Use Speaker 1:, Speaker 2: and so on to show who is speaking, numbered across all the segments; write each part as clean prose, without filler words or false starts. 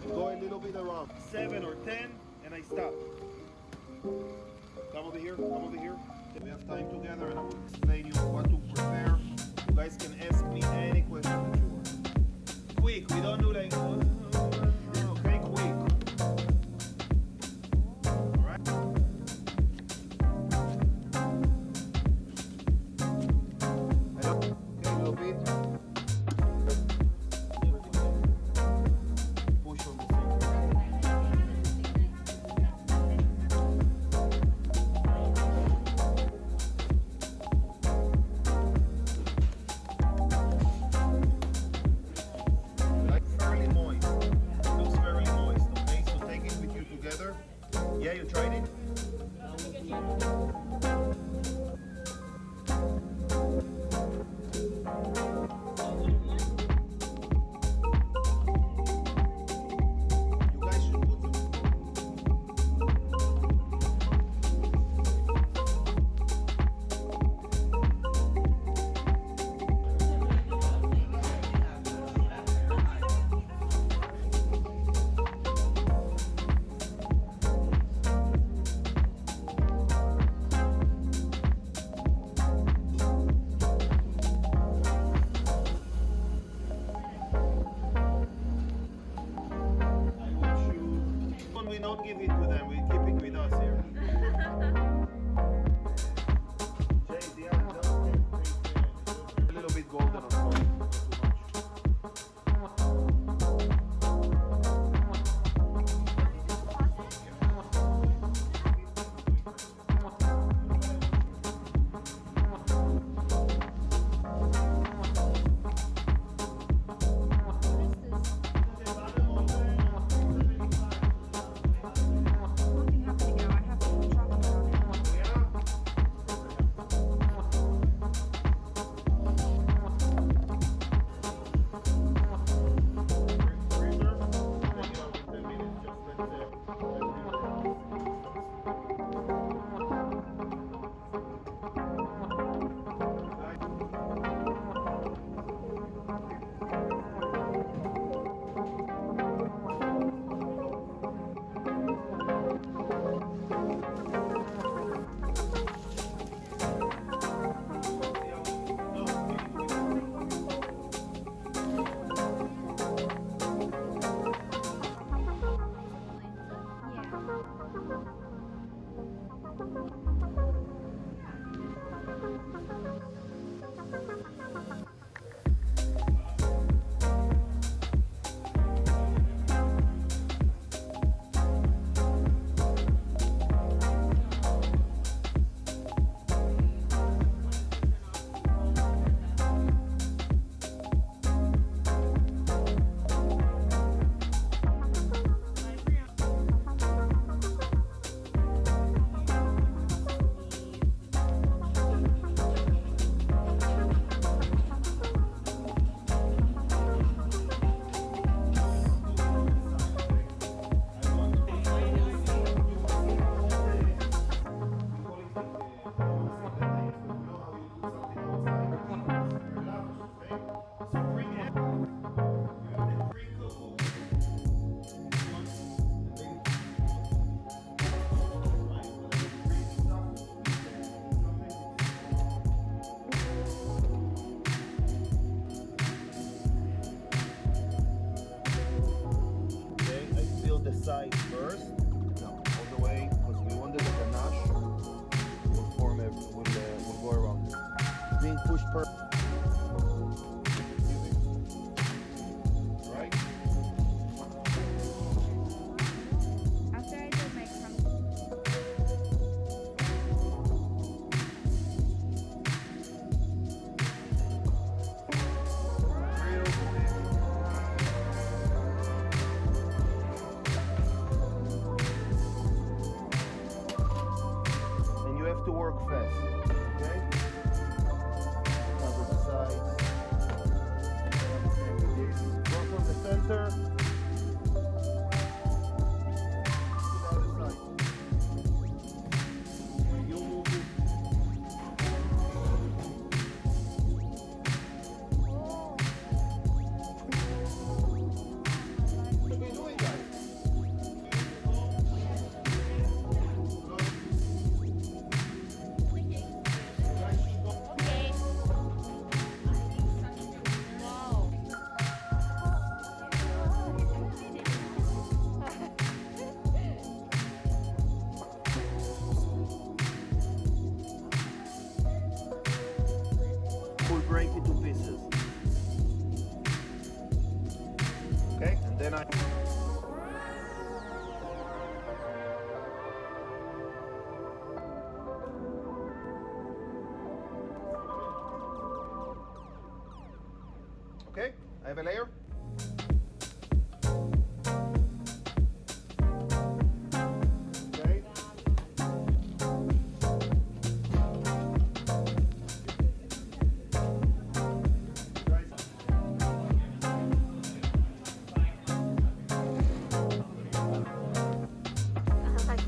Speaker 1: Go a little bit around 7 or 10 and I stop. Come over here, come over here. We have time together and I will explain you what to prepare. You guys can ask me any question that you want. Quick, we don't do like, okay, quick. Alright? Okay, a little bit. Push on the center. Like fairly moist. It looks fairly moist, okay? So take it with you together. Yeah, you tried it? You guys should put some. I want you. When we don't give it to them, we keep it with us here. Jay, the other a little bit golden on top. Not too much.
Speaker 2: Nothing happening now. I have to drop it on it. The side first, no, all the way, because we wanted the ganache will form it, will go around. It's being pushed per. Right? After I did my crumble.
Speaker 1: And you have to work fast, okay? Cover the sides. Same with this. Go from the center to the other side. You move it. What are you doing, guys? Then I. Okay, I have a layer. Okay.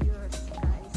Speaker 3: Yours, guys.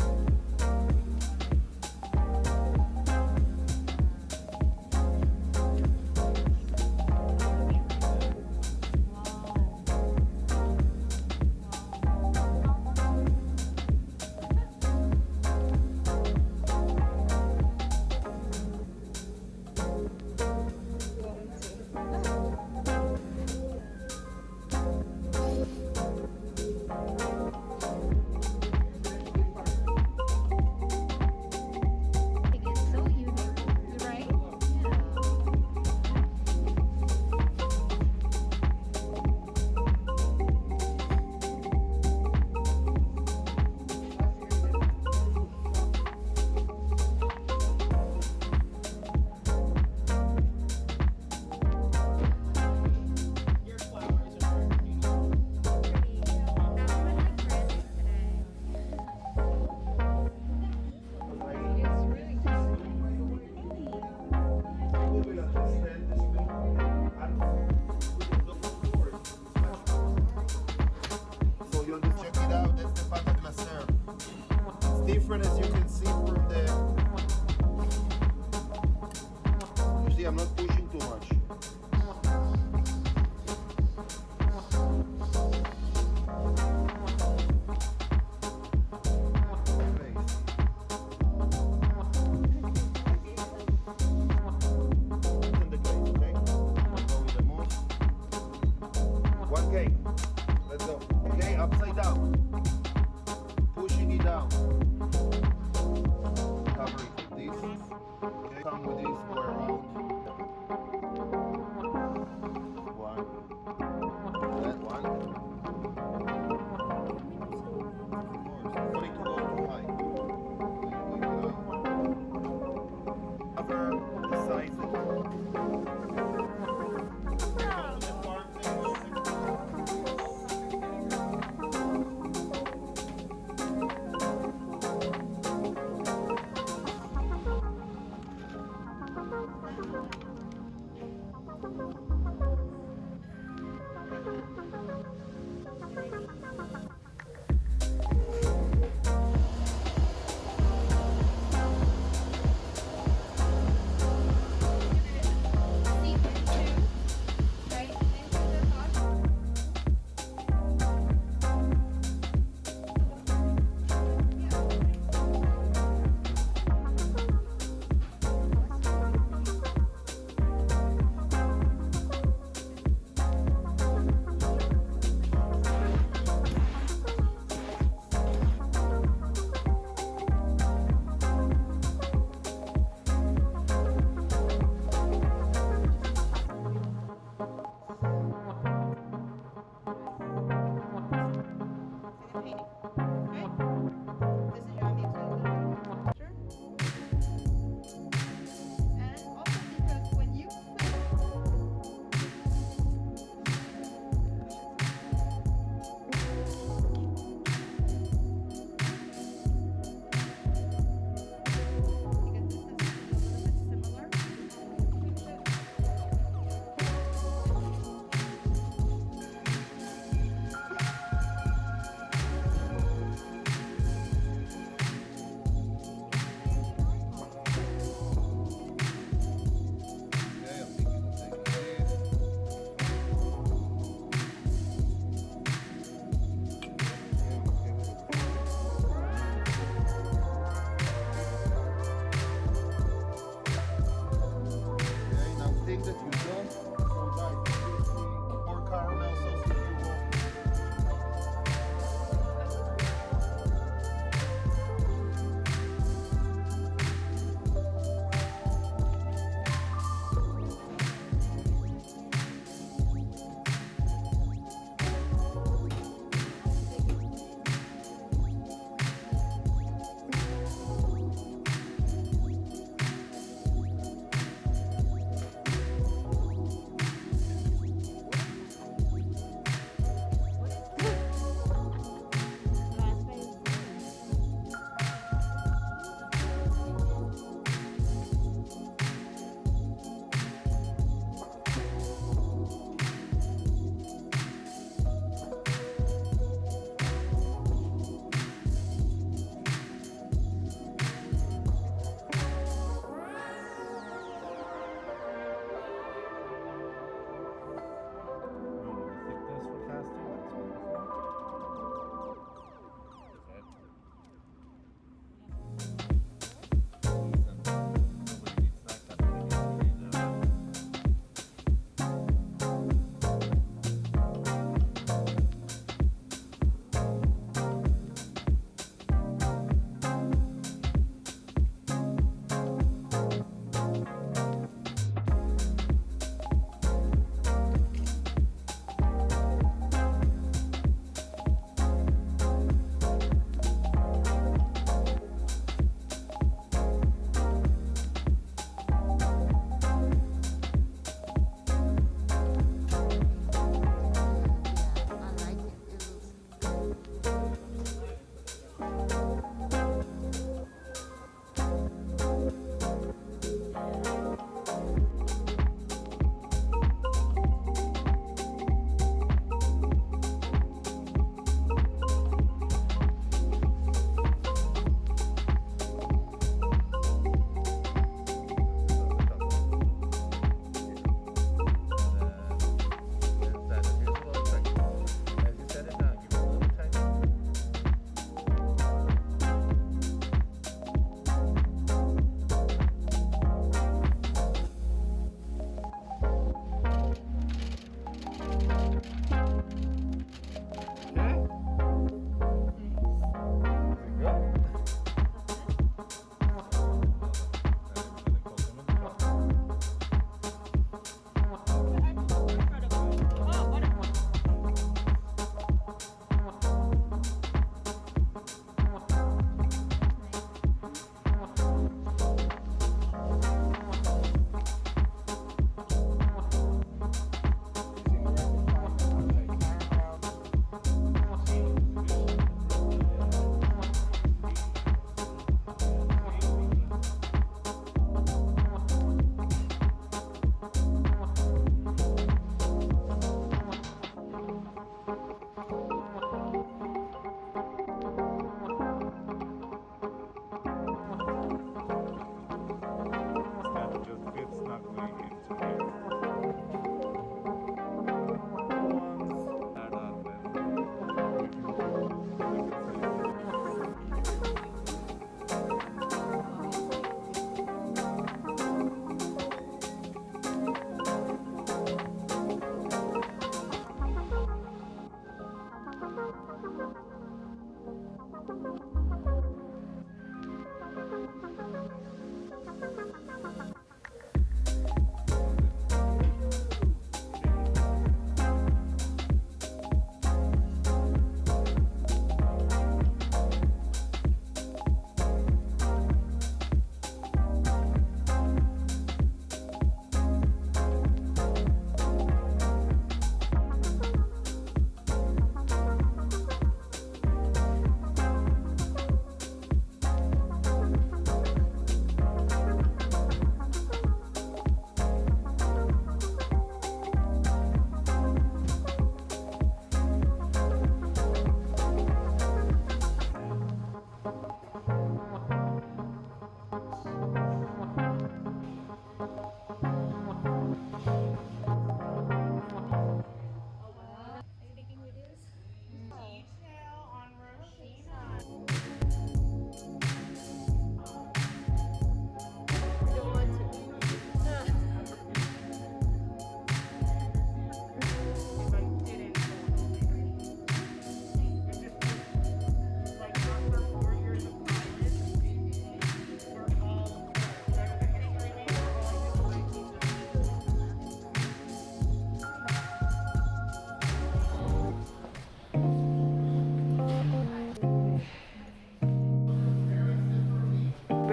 Speaker 3: It is so unique, right?
Speaker 4: Your flowers are beautiful.
Speaker 3: That's my present today. It's really
Speaker 1: So you'll just check it out. That's the pata glacer. It's different as you can see from the. You see, I'm not pushing too much. Open the glaze, okay? Go with the mousse. One cake. Let's go. Okay, upside down. Pushing it down. Cover it with this. Okay, come with this, go around. One. That one. Don't need to go too high. Cover the sides that you want.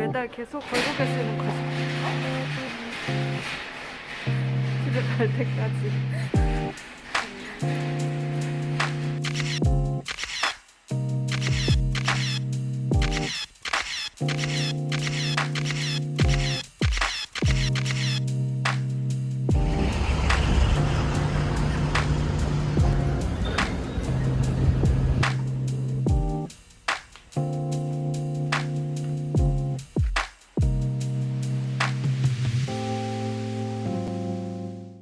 Speaker 5: 매달 계속 걸고 계시는 거죠? 집에 갈 때까지.